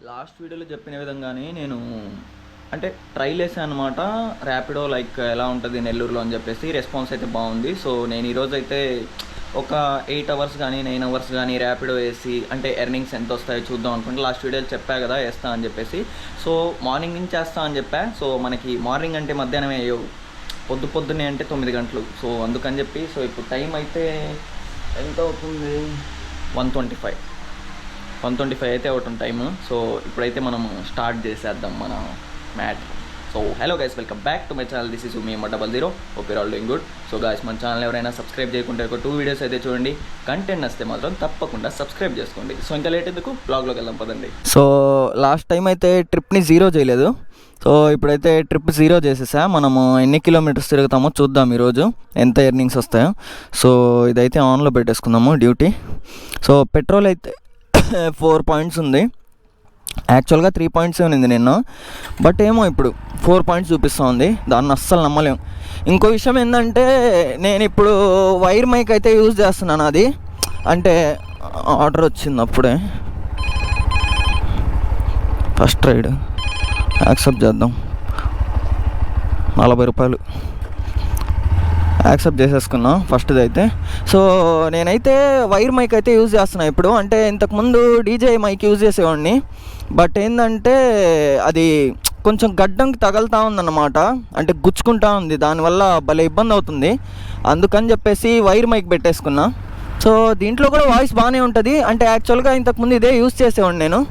Last వీడియోలో చెప్పిన విధంగానే నేను అంటే ట్రైల్ వేసాను అనమాట. ర్యాపిడో లైక్ ఎలా ఉంటుంది నెల్లూరులో అని చెప్పేసి రెస్పాన్స్ అయితే బాగుంది. సో నేను ఈరోజు అయితే ఒక 8 అవర్స్ కానీ 9 అవర్స్ కానీ ర్యాపిడో వేసి అంటే ఎర్నింగ్స్ ఎంత వస్తాయో చూద్దాం అనుకుంటే లాస్ట్ వీడియోలో చెప్పా కదా వేస్తా అని చెప్పేసి. సో మార్నింగ్ నుంచి వేస్తా అని చెప్పా. సో మనకి మార్నింగ్ అంటే మధ్యాహ్నం వేయవు, పొద్దున్నే అంటే 9 గంటలు. సో అందుకని చెప్పి సో ఇప్పుడు టైం అయితే ఎంత అవుతుంది, 1:25 అయితే అవుతుంది టైము. సో ఇప్పుడైతే మనం స్టార్ట్ చేసేద్దాం మన mat. So hello guys, welcome back to my channel. This is me 00. Hope you're all doing good. So guys, మన ఛానల్ ఎవరైనా సబ్స్క్రైబ్ చేయకుంటే ఒక 2 వీడియోస్ అయితే చూడండి. కంటెంట్ వస్తే మాత్రం తప్పకుండా సబ్స్క్రైబ్ చేసుకోండి. సో ఇంకా లేట్ ఎందుకు బ్లాగ్లోకి వెళ్దాం పదండి. సో లాస్ట్ టైం అయితే ట్రిప్ని 0 చేయలేదు. సో ఇప్పుడైతే ట్రిప్ 0 చేసేసా. మనము ఎన్ని కిలోమీటర్స్ తిరుగుతామో చూద్దాం ఈరోజు, ఎంత ఎర్నింగ్స్ వస్తాయో. సో ఇదైతే ఆన్లో పెట్టేసుకుందాము డ్యూటీ. సో పెట్రోల్ అయితే 4 పాయింట్స్ ఉంది. యాక్చువల్గా 3 పాయింట్స్ ఉంది నిన్న, బట్ ఏమో ఇప్పుడు 4 పాయింట్స్ చూపిస్తూ ఉంది. దాన్ని అస్సలు నమ్మలేం. ఇంకో విషయం ఏంటంటే నేను ఇప్పుడు వైర్ మైక్ అయితే యూజ్ చేస్తున్నాను. అది అంటే ఆర్డర్ వచ్చింది అప్పుడే. ఫస్ట్ రైడ్ యాక్సెప్ట్ చేద్దాం, 40 రూపాయలు యాక్సెప్ట్ చేసేసుకున్నా ఫస్ట్ది అయితే. సో నేనైతే వైర్ మైక్ అయితే యూజ్ చేస్తున్నా ఇప్పుడు. అంటే ఇంతకుముందు డీజే మైక్ యూజ్ చేసేవాడిని, బట్ ఏంటంటే అది కొంచెం గడ్డంకి తగులుతూ ఉందన్నమాట, అంటే గుచ్చుకుంటా ఉంది. దానివల్ల భలే ఇబ్బంది అవుతుంది. అందుకని చెప్పేసి వైర్ మైక్ పెట్టేసుకున్నా. సో దీంట్లో కూడా వాయిస్ బాగానే ఉంటుంది. అంటే యాక్చువల్గా ఇంతకుముందు ఇదే యూజ్ చేసేవాడిని నేను,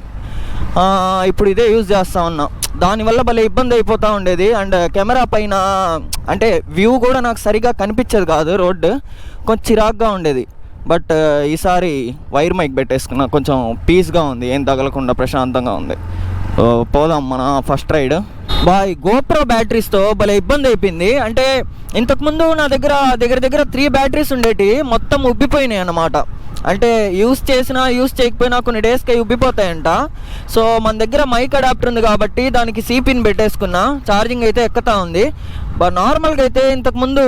ఇప్పుడు ఇదే యూజ్ చేస్తూ ఉన్నా. దానివల్ల భలే ఇబ్బంది అయిపోతూ ఉండేది. అండ్ కెమెరా పైన అంటే వ్యూ కూడా నాకు సరిగా కనిపించేది కాదు, రోడ్డు కొంచెం చిరాగ్గా ఉండేది. బట్ ఈసారి వైర్ మైక్ పెట్టేసుకున్నా, కొంచెం పీస్గా ఉంది, ఏం తగలకుండా ప్రశాంతంగా ఉంది. పోదాం మన ఫస్ట్ రైడ్. బాయ్ గోప్రో బ్యాటరీస్తో భలే ఇబ్బంది అయిపోయింది. అంటే ఇంతకుముందు నా దగ్గర 3 బ్యాటరీస్ ఉండేవి, మొత్తం ఉబ్బిపోయినాయి అన్నమాట. అంటే యూజ్ చేసినా యూజ్ చేయకపోయినా కొన్ని డేస్కి ఉబ్బిపోతాయంట. సో మన దగ్గర మైక్ అడాప్టర్ ఉంది కాబట్టి దానికి సిపిన్ పెట్టేసుకున్నా. ఛార్జింగ్ అయితే ఎక్కుతా ఉంది. బట్ నార్మల్గా అయితే ఇంతకుముందు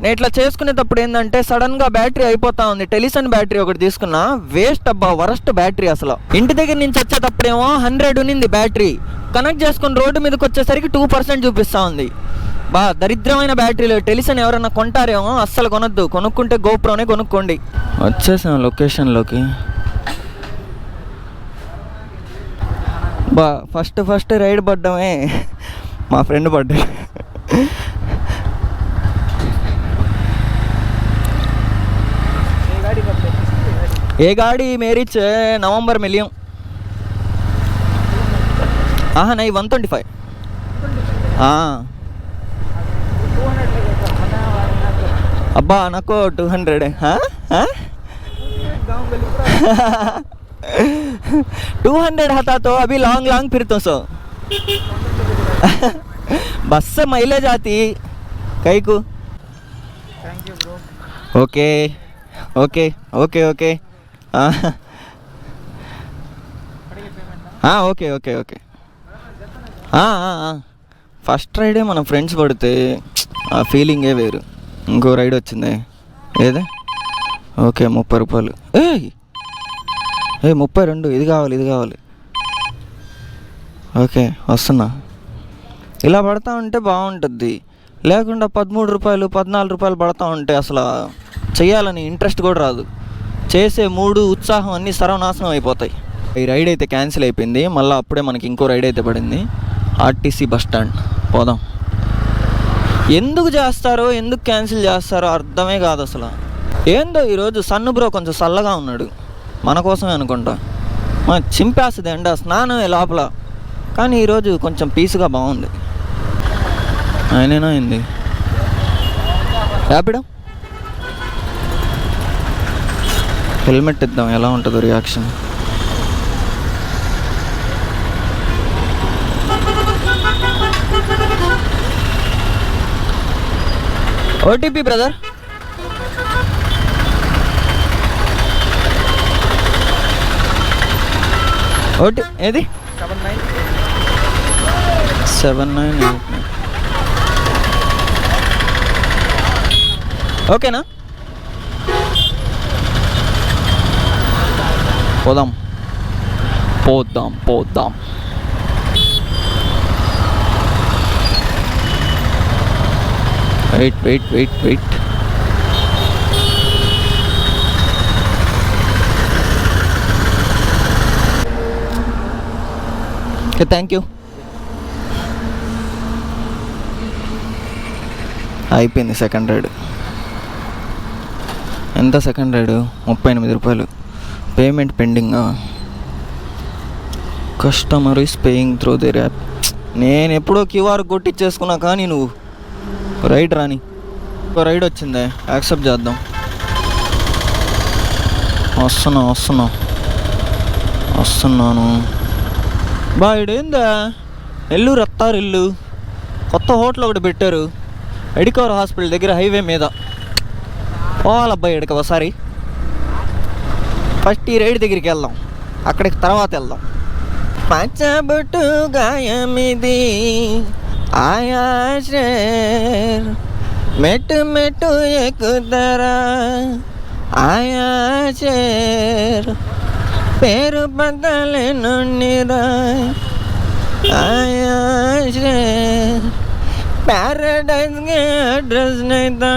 నేను ఇట్లా చేసుకునేటప్పుడు ఏంటంటే సడన్గా బ్యాటరీ అయిపోతా ఉంది. టెలిసన్ బ్యాటరీ ఒకటి తీసుకున్నా, వేస్ట్ అబ్బా, వరస్ట్ బ్యాటరీ అసలు. ఇంటి దగ్గర నుంచి వచ్చేటప్పుడేమో 100 ఉన్నింది బ్యాటరీ, కనెక్ట్ చేసుకుని రోడ్డు మీదకి వచ్చేసరికి 2% చూపిస్తూ ఉంది. దరిద్రమైన బ్యాటరీలు. టెలిసన్ ఎవరన్నా కొంటారేమో, అస్సలు కొనొద్దు. కొనుక్కుంటే గోప్రోనే కొనుక్కోండి. వచ్చేసాం లొకేషన్లోకి. ఫస్ట్ రైడ్ పడ్డమే మా ఫ్రెండ్ పడ్డా. ఏ గాడి మేరీచ్ నవంబర్ మిలియం. నై 125. अब्बा नको 200 हाँ 200 था तो अभी लॉन्ग फिर तो सो बस से माइलेज आती कई को. Thank you bro. Okay okay okay okay हाँ ओके ओके ओके ఫస్ట్ రైడే మన ఫ్రెండ్స్ పడితే ఆ ఫీలింగే వేరు. ఇంకో రైడ్ వచ్చింది ఏదే. ఓకే 30 రూపాయలు. 32. ఇది కావాలి. ఓకే వస్తున్నా. ఇలా పడతా ఉంటే బాగుంటుంది. లేకుండా 13 రూపాయలు 14 రూపాయలు పడతా ఉంటే అసలు చెయ్యాలని ఇంట్రెస్ట్ కూడా రాదు. చేసే మూడు ఉత్సాహం అన్నీ సర్వనాశనం అయిపోతాయి. ఈ రైడ్ అయితే క్యాన్సిల్ అయిపోయింది. మళ్ళీ అప్పుడే మనకి ఇంకో రైడ్ అయితే పడింది, ఆర్టీసీ బస్ స్టాండ్. పోదాం. ఎందుకు చేస్తారో, ఎందుకు క్యాన్సిల్ చేస్తారో అర్థమే కాదు అసలు. ఏందో ఈరోజు సన్ను బ్రో కొంచెం చల్లగా ఉన్నాడు, మన కోసమే అనుకుంటా. చింపేస్తుంది ఎండ, స్నానమే లోపల. కానీ ఈరోజు కొంచెం పీస్గా బాగుంది. ఆయనేనా అయింది ర్యాపిడో. హెల్మెట్ ఇద్దాం, ఎలా ఉంటుందో రియాక్షన్. OTP brother. ఏది 7989. ఓకేనా, పోదాం. పోద్దాం పోద్దాం. Wait wait wait wait. Okay, thank you. అయిపోయింది సెకండ్ రైడ్. ఎంత సెకండ్ రైడ్? 38 రూపాయలు. Payment pending. Customer is paying through there app. నేను ఎప్పుడో క్యూఆర్ కొట్టిచ్చేసుకున్నా కానీ నువ్వు రైడ్ రాని. ఒక రైడ్ వచ్చిందే, యాక్సెప్ట్ చేద్దాం. వస్తున్నాను. బా ఇడేందా నెల్లూరు అత్తారిల్లు కొత్త హోటల్ ఒకటి పెట్టారు ఎడికవర్ హాస్పిటల్ దగ్గర హైవే మీద. పోవాలబ్బాయి ఇక్కడికి ఒకసారి. ఫస్ట్ ఈ రైడ్ దగ్గరికి వెళ్దాం, అక్కడికి తర్వాత వెళ్దాం. పచ్చబొట్టు గాయమిది ఆయాశ్రేర్ మెట్టు మెట్టు ఎక్కుతారా ఆయాశ్రేర్ పేరు బద్దలే నుండిరా ఆయాశ్రేర్ ప్యారడైజ్కి అడ్రస్ నైతా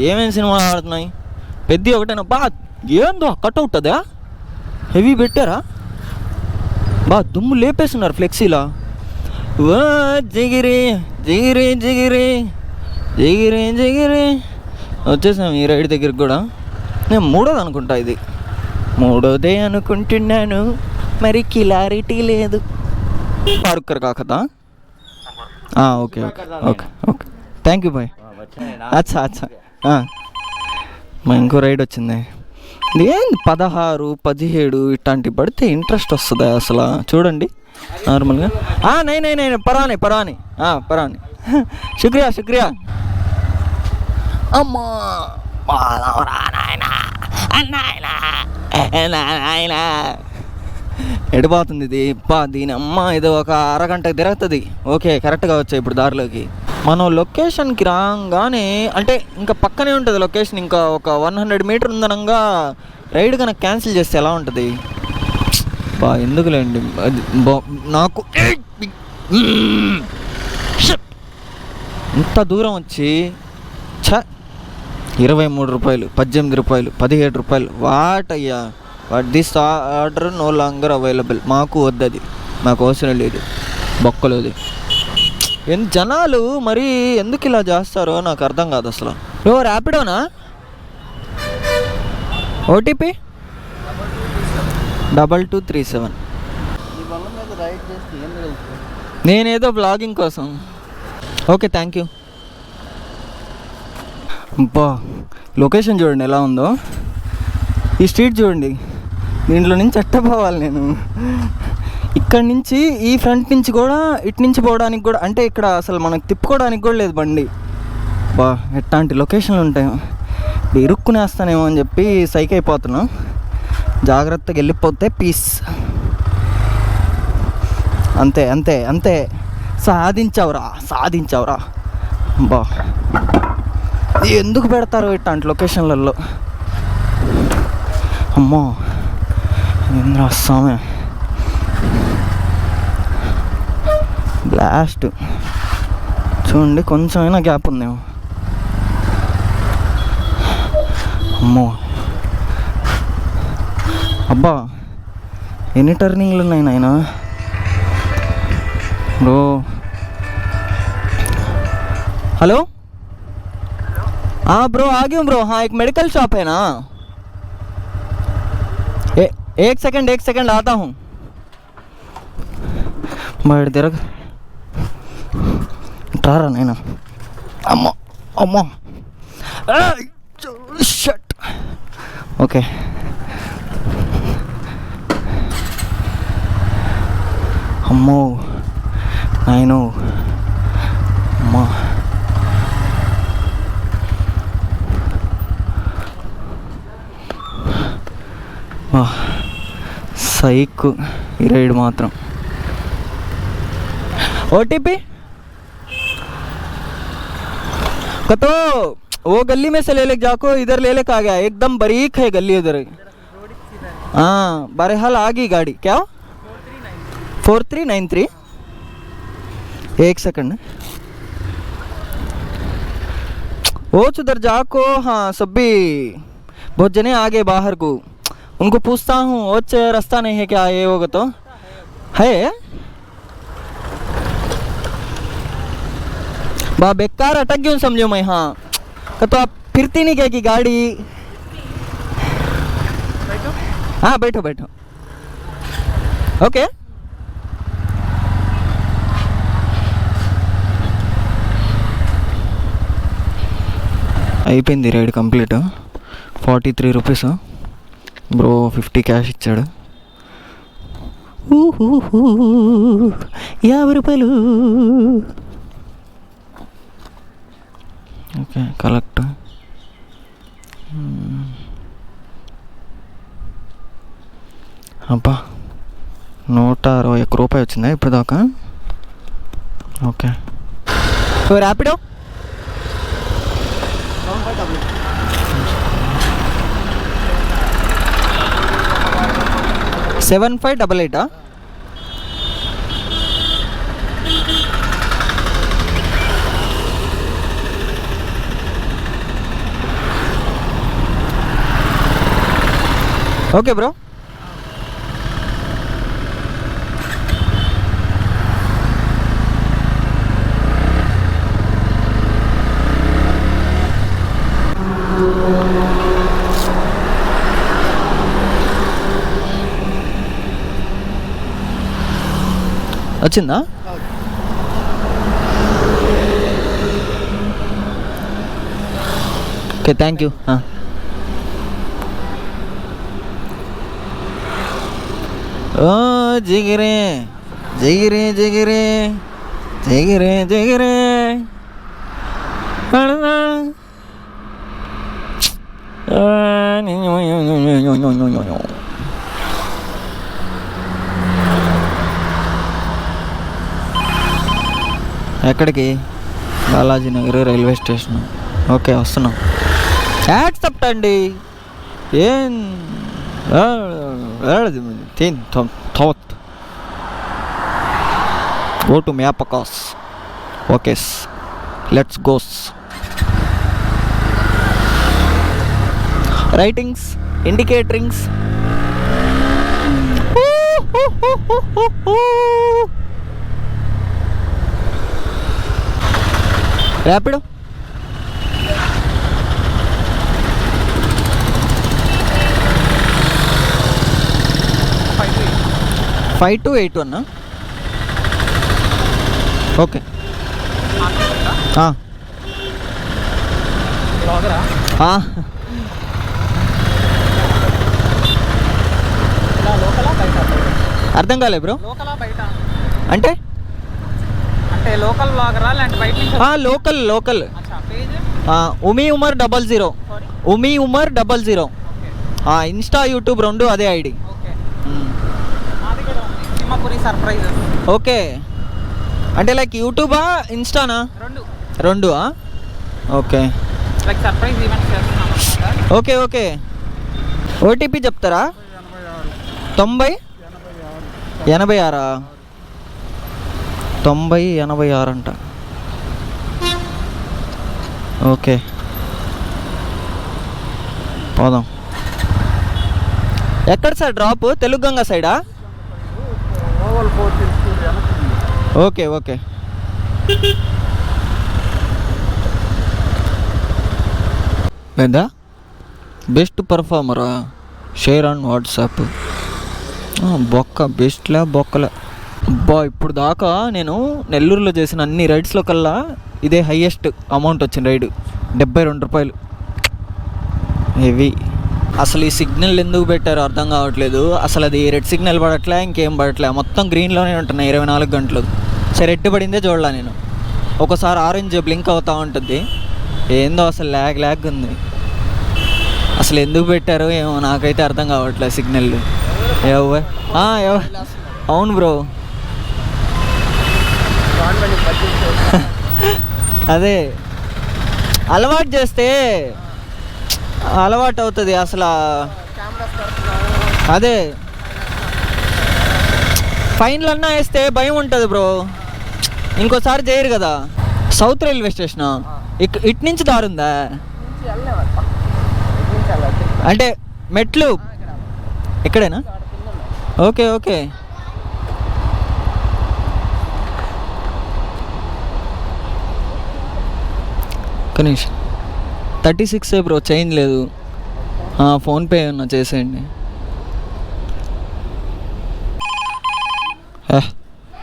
ఏమేమి సినిమాలు ఆడుతున్నాయి? పెద్ద ఒకటేనా బా? ఏందో కట్అవుట్ అదా హెవీ పెట్టారా బా? దుమ్ము లేపేస్తున్నారు ఫ్లెక్సీలా. ఓ జిగిరి జిగిరి జిగిరి జిగిరి జిగిరి. వచ్చేసాం ఈ రైడ్ దగ్గరికి కూడా. నేను మూడోది అనుకుంటా, ఇది మూడోదే అనుకుంటున్నాను, మరి క్లారిటీ లేదు. పార్కర్ కాకదా? Okay okay okay okay, thank you bye. అచ్చా అచ్చా. ఇంకో రైడ్ వచ్చింది. ఏంది 16, 17 ఇట్లాంటివి పడితే ఇంట్రెస్ట్ వస్తుందా అసలు? చూడండి నార్మల్గా. నై పరాని పరాని శుక్రియా. అమ్మా ఎడిపోతుంది ఇది బా. దీని అమ్మ ఇది ఒక అరగంటకి తిరుగుతుంది. ఓకే, కరెక్ట్గా వచ్చాయి ఇప్పుడు దారిలోకి. మనం లొకేషన్కి రాగానే అంటే ఇంకా పక్కనే ఉంటుంది లొకేషన్. ఇంకా ఒక 100 మీటర్ ఉందనంగా రైడ్ కనుక క్యాన్సిల్ చేస్తే ఎలా ఉంటుంది బా? ఎందుకులేండి నాకు ఇంత దూరం వచ్చి 23 రూపాయలు, 18 రూపాయలు, 17 రూపాయలు. వాటయ్యా what this order no longer available. మాకు వద్దది, మాకు అవసరం లేదు బొక్కలోది. జనాలు మరి ఎందుకు ఇలా చేస్తారో నాకు అర్థం కాదు అసలు. ర్యాపిడోనా? ఓటీపీ 2237. నేనేదో బ్లాగింగ్ కోసం. Okay, thank you. అబ్బా లొకేషన్ చూడండి ఎలా ఉందో. ఈ స్ట్రీట్ చూడండి, దీంట్లో నుంచి పోవాలి నేను. ఇక్కడ నుంచి ఈ ఫ్రంట్ నుంచి కూడా ఇటు నుంచి పోవడానికి కూడా, అంటే ఇక్కడ అసలు మనకు తిప్పుకోవడానికి కూడా లేదు బండి. బా ఎట్లాంటి లొకేషన్లు ఉంటాయో. ఇరుక్కునేస్తానేమో అని చెప్పి సైక్ అయిపోతున్నాం. జాగ్రత్తగా వెళ్ళిపోతే పీస్. అంతే అంతే అంతే. సాధించావురా బా. ఎందుకు పెడతారు ఇట్లాంటి లొకేషన్లలో? అమ్మో ఏంద్రా స్వామి, బ్లాస్ట్. చూడండి కొంచెమైనా గ్యాప్ ఉందేమో. అమ్మో అబ్బా ఎన్ని టర్నింగ్లు ఉన్నాయి నాయనా. Bro hello. हाँ ब्रो आ गया हूँ ब्रो। हाँ एक मेडिकल शॉप है ना। एक सेकंड आता हूँ। बैठ दे रख तारा नहीं ना। अम्मा अम्मा शट ओके। अम्मो I know अम्मा సైక్ ఈ రైడ్ మాత్రం. ఓటీపీ तो वो गली में से ले लेके जाको, इधर ले लेके आ गया, एकदम बारीक है गली उधर। हाँ बहरहाल आ गई गाड़ी। क्या 4393? एक सेकंड, वो उधर जाको। हाँ सब भी बहुत जने आ गए बाहर को, उनको पूछता हूँ वो रास्ता नहीं है क्या, ये होगा तो है बा बेकार अटक गई समझो मैं। हाँ तो आप फिरती नहीं क्या कि गाड़ी? हाँ बैठो बैठो, ओके। అయిపోయింది ride complete. 43 rupees bro, 50 cash ఇచ్చాడు. 50 రూపాయలు. Okay collect. అబ్బా 161 రూపాయలు వచ్చిందా ఇప్పుడు దాకా? Okay Rapido 7588. Okay bro. వచ్చిందా? Okay thank you. ఓ జిగిరే జిగిరే జిగిరే జిగిరే జిగిరే ఎక్కడికి? Balaji Nagar railway station. Okay వస్తున్నాం. యాక్సెప్ట్ అండి. ఏం గో టు మ్యాపకాస్. ఓకేస్ లెట్స్ గోస్. రైటింగ్స్ ఇండికేటరింగ్స్. ర్యాపిడో ఫైవ్ 281. ఓకే అర్థం కాలే బ్రో. అంటే లోకల్ బ్లాగరా లేదంటే బయట నుంచి? Local local. ఉమీ Umar 00. ఉమీ Umar 00. Insta YouTube రెండు అదే ఐడి. సింహపురి సర్ప్రైజెస్. ఓకే అంటే లైక్ యూట్యూబా ఇన్స్టానా? రెండు. ఓకే లైక్ సర్ప్రైజ్ ఈవెంట్స్ చేస్తున్నాం. ఓకే ఓకే ఓటీపీ చెప్తారా? 90 86. 90 86 అంట. ఓకే పోదాం. ఎక్కడ సార్ డ్రాప్? తెలుగుగంగ సైడా? ఓకే ఓకే లేదా బెస్ట్ పర్ఫార్మరా? Share on WhatsApp. బొక్క బెస్ట్లా బొక్కలే. అబ్బా ఇప్పుడు దాకా నేను నెల్లూరులో చేసిన అన్ని రైడ్స్లో కల్లా ఇదే హయ్యెస్ట్ అమౌంట్ వచ్చిన రైడ్. 72 రూపాయలు. హెవీ. అసలు ఈ సిగ్నల్ ఎందుకు పెట్టారో అర్థం కావట్లేదు. అసలు అది రెడ్ సిగ్నల్ పడట్లే, ఇంకేం పడట్లే, మొత్తం గ్రీన్లోనే ఉంటున్నాయి 24 గంటలు. సరే రెడ్ పడిందే చూడలా నేను. ఒకసారి ఆరెంజ్ బ్లింక్ అవుతూ ఉంటుంది. ఏందో అసలు ల్యాగ్ ఉంది. అసలు ఎందుకు పెట్టారో ఏమో నాకైతే అర్థం కావట్లేదు సిగ్నల్. అవును బ్రో. అదే అలవాటు చేస్తే అలవాటు అవుతుంది అసలు. అదే ఫైన్లు అన్నా వేస్తే భయం ఉంటుంది బ్రో, ఇంకోసారి చేయరు కదా. సౌత్ రైల్వే స్టేషన్ ఇటు నుంచి దారుందా? అంటే మెట్లు ఇక్కడేనా? Okay okay. కనీష్ 36 బ్రో, చేంజ్ లేదు. ఫోన్పే ఉన్నా చేసేయండి.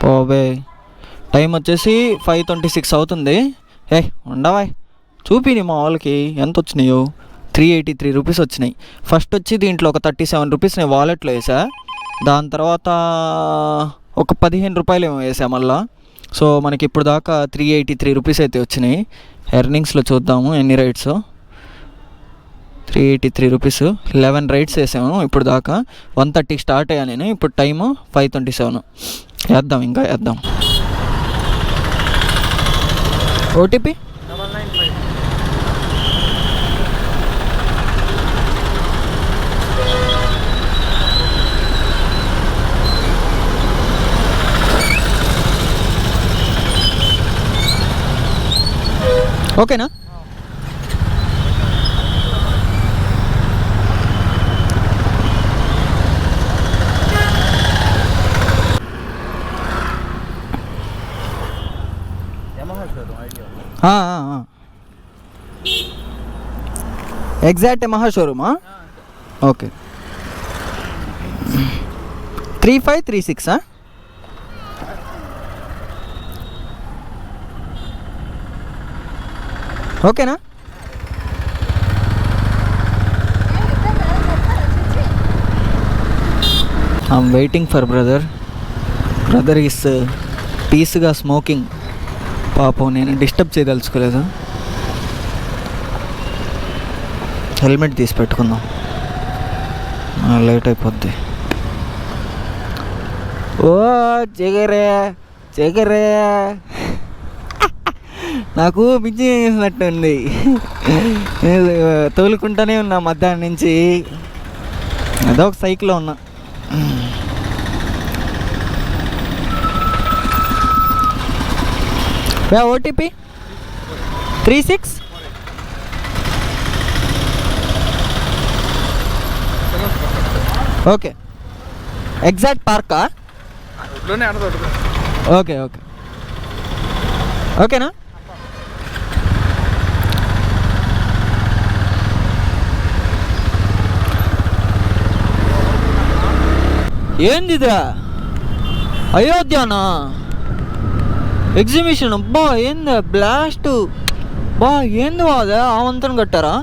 పోబే టైం వచ్చేసి 5:26 అవుతుంది. ఉండవా చూపిని మా వాళ్ళకి ఎంత వచ్చినాయో. 383 రూపీస్ వచ్చినాయి. ఫస్ట్ వచ్చి దీంట్లో ఒక 37 రూపీస్ నేను వాలెట్లో వేసా. దాని తర్వాత ఒక 15 రూపాయలు ఏమో వేసా మళ్ళా. సో మనకి ఇప్పుడు దాకా 383 రూపీస్ అయితే వచ్చినాయి. ఎర్నింగ్స్లో చూద్దాము ఎన్ని రైడ్స్. 383 రూపీస్, 11 రైడ్స్ వేసాము ఇప్పుడు దాకా. 1:30 స్టార్ట్ అయ్యా నేను. ఇప్పుడు టైము 5:27. వేద్దాం, ఇంకా వేద్దాం. ఓటీపీ 995. ఓకేనా? ఎగ్జాక్ట్ యమహా షోరూమా? ఓకే. 3536. ఓకేనా? I'm waiting for brother. Brother is పీస్గా స్మోకింగ్. పాపం నేను డిస్టర్బ్ చేయదలుచుకోలేదు. హెల్మెట్ తీసి పెట్టుకుందాం, లేట్ అయిపోద్ది. ఓ జగరే జగరే, నాకు పిచ్చి చేసినట్టుంది. తోలుకుంటూనే ఉన్నా మధ్యాహ్నం నుంచి. ఏదో ఒక సైకిల్లో ఉన్నా. ఓటీపీ 36. ఓకే. ఎగ్జాక్ట్ పార్కా? Okay okay. ఓకేనా? ఏంది ఇదా? అయోధ్యనా ఎగ్జిబిషన్? బా ఏందా బ్లాస్ట్, బా ఏంది అదే ఆవంతరం కట్టారా?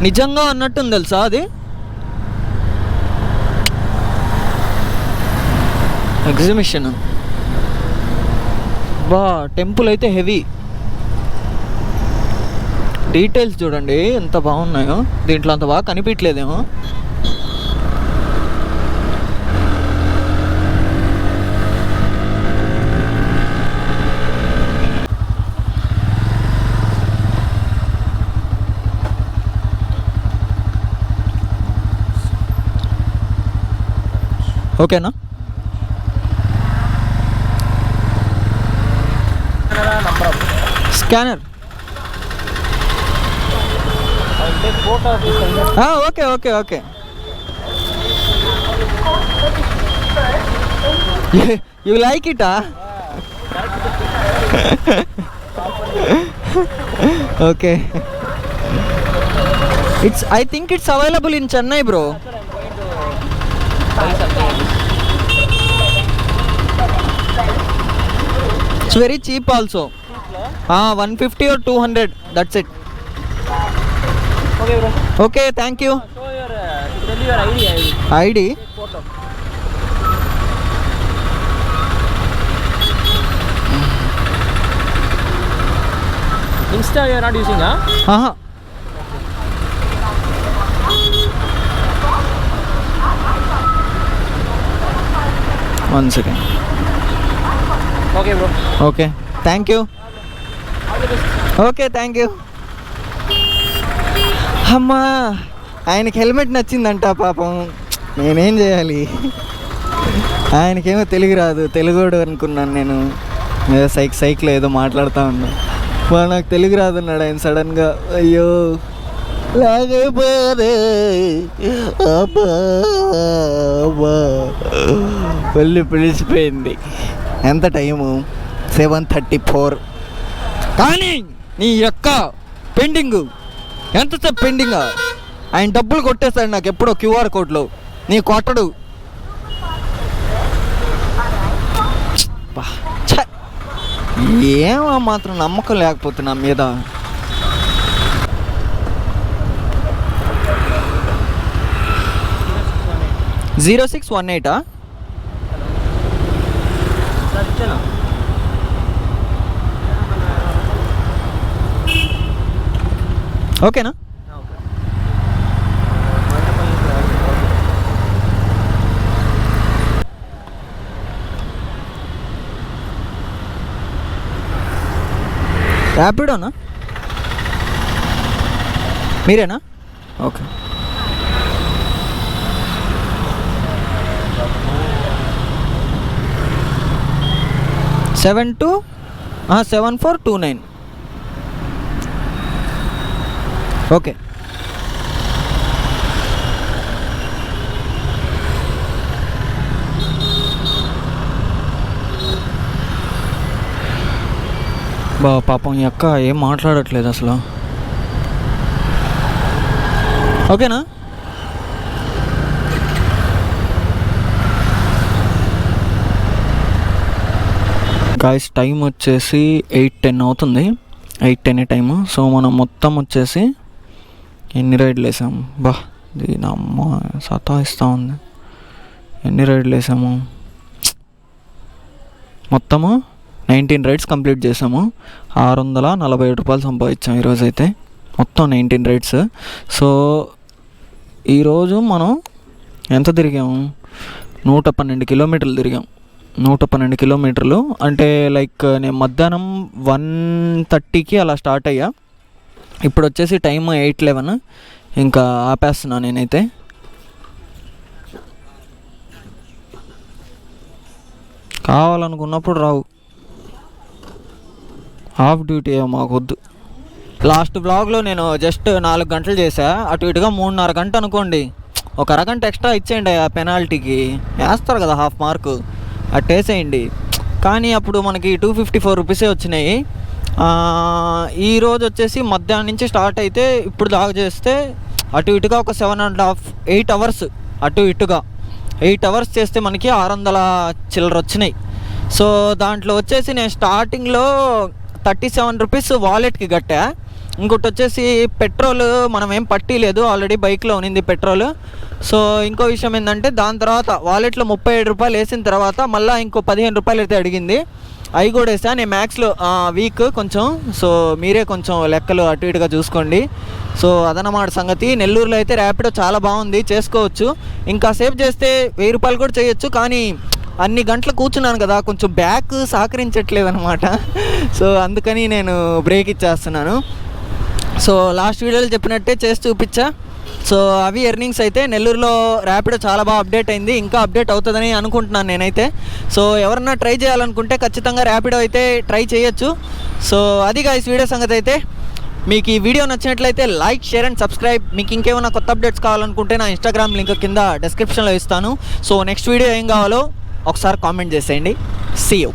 నిజంగా అన్నట్టుంది తెలుసా అది. ఎగ్జిబిషన్ బా, టెంపుల్ అయితే హెవీ. డీటెయిల్స్ చూడండి ఎంత బాగున్నాయో. దీంట్లో అంత బాగా కనిపించలేదేమో. ఓకేనా? Scanner. Okay okay okay. You like ఇటా? Okay. I think it's available in Chennai bro. It's very cheap also. 150 or 200. That's it. Okay bro. Okay, thank you. Show your tell your ID. ID. Photo. Insta you are not using, huh? One second. Okay bro. Okay, thank you. All the best. Okay, thank you. అమ్మా, ఆయనకి helmet నచ్చిందంట పాపం. నేనేం చేయాలి? ఆయనకేమో తెలుగు రాదు, తెలుగోడు అనుకున్నాను నేను. ఏదో సైకిల్ ఏదో మాట్లాడుతూ ఉన్నా. వాడు నాకు తెలుగు రాదు అన్నాడు ఆయన సడన్గా. అయ్యో లాగైపోయారే అబ్బా అబ్బా. వెళ్ళి పిలిచిపోయింది. ఎంత టైము? 7:34. కానీ నీ యొక్క పెండింగు ఎంతసేపు పెండింగా? ఆయన డబ్బులు కొట్టేస్తాడు నాకు ఎప్పుడో క్యూఆర్ కోడ్లో. నీ కొట్టడు. ఏమో మాత్రం నమ్మకం లేకపోతే నా మీద. (0618) ఓకేనా? ర్యాపిడోనా? మీరేనా? ఓకే. సెవెన్ 7429. ఓకే. పాపం ఈ అక్క ఏం మాట్లాడట్లేదు అసలు. ఓకేనా? గాయస్, టైం వచ్చేసి 8:10 అవుతుంది. 8:10 టైము. సో మనం మొత్తం వచ్చేసి ఎన్ని రైడ్లు వేసాము? దీని అమ్మ సతాయిస్తూ ఉంది. ఎన్ని రైడ్లు వేసాము? మొత్తము 19 రైడ్స్ కంప్లీట్ చేసాము. 647 రూపాయలు సంపాదించాము ఈరోజైతే. మొత్తం 19 రైడ్స్. సో ఈరోజు మనం ఎంత తిరిగాము? 112 కిలోమీటర్లు తిరిగాం. 112 కిలోమీటర్లు అంటే లైక్ నేను మధ్యాహ్నం 1:30కి అలా స్టార్ట్ అయ్యా. ఇప్పుడు వచ్చేసి టైం 8:11. ఇంకా ఆపేస్తున్నా నేనైతే. కావాలనుకున్నప్పుడు రావు. హాఫ్ డ్యూటీ మాకొద్దు. లాస్ట్ బ్లాగ్లో నేను జస్ట్ 4 గంటలు చేసా. అటు ఇటుగా 3.5 గంట అనుకోండి. ఒక అరగంట ఎక్స్ట్రా ఇచ్చేయండి ఆ పెనాల్టీకి. వేస్తారు కదా హాఫ్ మార్కు, అట్టేసేయండి. కానీ అప్పుడు మనకి 254 రూపీసే వచ్చినాయి. ఈరోజు వచ్చేసి మధ్యాహ్నం నుంచి స్టార్ట్ అయితే ఇప్పుడు దాకా చేస్తే అటు ఇటుగా ఒక 7.5 8 అవర్స్. అటు ఇటుగా 8 అవర్స్ చేస్తే మనకి 600 చిల్లర వచ్చినాయి. సో దాంట్లో వచ్చేసి నేను స్టార్టింగ్లో 37 రూపీస్ వాలెట్కి కట్టా. ఇంకోటి వచ్చేసి పెట్రోల్ మనం ఏం పట్టిలేదు, ఆల్రెడీ బైక్లో ఉన్నింది పెట్రోల్. సో ఇంకో విషయం ఏంటంటే దాని తర్వాత వాలెట్లో 37 రూపాయలు వేసిన తర్వాత మళ్ళీ ఇంకో 15 రూపాయలు అయితే అడిగింది. అవి కూడా వేసా నేను మ్యాక్స్లో వీక్ కొంచెం. సో మీరే కొంచెం లెక్కలు అటు ఇటుగా చూసుకోండి. సో అదనమాట సంగతి. నెల్లూరులో అయితే ర్యాపిడో చాలా బాగుంది, చేసుకోవచ్చు. ఇంకా సేవ్ చేస్తే 1000 రూపాయలు కూడా చేయొచ్చు. కానీ అన్ని గంటలు కూర్చున్నాను కదా, కొంచెం బ్యాక్ సహకరించట్లేదు అనమాట. సో అందుకని నేను బ్రేక్ ఇచ్చేస్తున్నాను. సో లాస్ట్ వీడియోలో చెప్పినట్టే చేసి చూపించా. సో అవి ఎర్నింగ్స్ అయితే. నెల్లూరులో ర్యాపిడో చాలా బాగా అప్డేట్ అయింది, ఇంకా అప్డేట్ అవుతుందని అనుకుంటున్నాను నేనైతే. సో ఎవరన్నా ట్రై చేయాలనుకుంటే ఖచ్చితంగా ర్యాపిడో అయితే ట్రై చేయొచ్చు. సో అది గాయ్స్ వీడియో సంగతి అయితే. మీకు ఈ వీడియో నచ్చినట్లయితే లైక్, షేర్ అండ్ సబ్స్క్రైబ్. మీకు ఇంకేమైనా కొత్త అప్డేట్స్ కావాలనుకుంటే నా ఇన్స్టాగ్రామ్ లింక్ కింద డిస్క్రిప్షన్లో ఇస్తాను. సో నెక్స్ట్ వీడియో ఏం కావాలో ఒకసారి కామెంట్ చేసేయండి. See you.